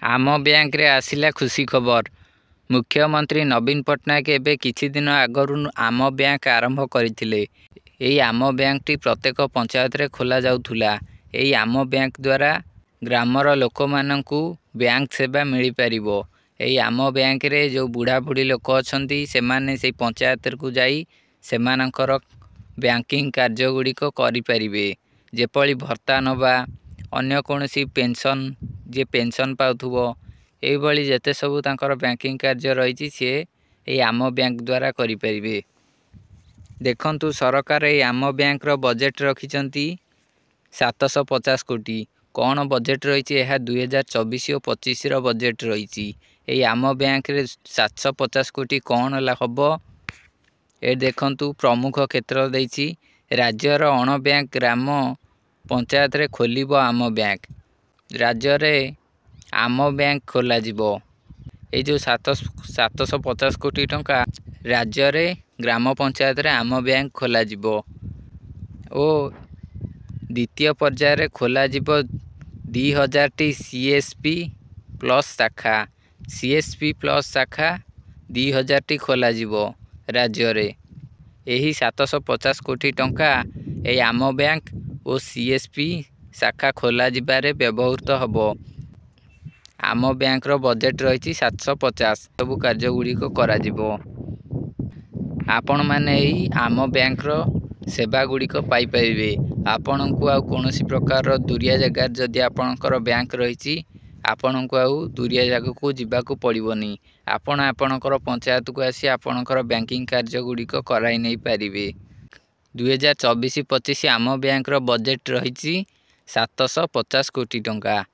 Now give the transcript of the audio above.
आम बैंक रे आसिला खुशी खबर। मुख्यमंत्री नवीन पट्टनायक एबे किछि दिन आगरु आम बैंक आरंभ करथिले। एई आम बैंक टी प्रत्येक पंचायत रे खोला जाउथुला। एई आम बैंक द्वारा ग्रामर लोक माननकु बैंक सेवा मिली परिबो। एई आम बैंक रे जो बुढ़ा बुढ़ी लोक अछंती से माने सेई पंचायत को जाई सेमानकर बैंकिंग कार्य गुडी को करि परिबे। जेपळी भर्ता नबा अन्य कोनोसी पेंशन जे पेंशन पाउथुबो एई भली जेते सब तांकर बैंकिंग कार्य रहिछि से एई आम बैंक द्वारा करि परिबे। देखंतु सरकार एई आम बैंक रो बजेट रखिचंती 750 कोटी। कौन बजेट रही है 2024 और 25 रो बजेट रही। एई आम बैंक रे 750 कोटी कौन हम ए देखंतु प्रमुख क्षेत्र देछि राज्यर अण बैंक ग्राम पंचायत रे खोलिबो आम बैंक। राज्य रे आम बैंक खोला जिवो। ए जो 750 कोटी टंका राज्य रे ग्राम पंचायत रे आम बैंक खोला जिवो ओ द्वितीय पर्याय रे खोला जिवो 2000 टी सीएसपी प्लस शाखा। सीएसपी प्लस शाखा 2000 टी खोला जिवो राज्य रे। एही 750 कोटी टंका ए आम बैंक और सीएसपी शाखा खोला जिबारे व्यवहृत हबो। आम बैंक रो बजेट रही 750। सब कार्य गुडी को करा जिवो। आपण माने एही आम बैंक रो सेवा गुडी को पाई परिबे। आपण को आ कोनोसी प्रकार रो दुरिया जगह जदि आपणकर बैंक रही आपण को आ दुरिया जगह को जिबा को पड़िबोनी। आपण आपणकर पंचायत को आसी आपणकर बैंकिंग कार्य गुडी को कराई नै परिबे। 2024-25 आम बैंक रो बजेट रही 750 कोटी टंका।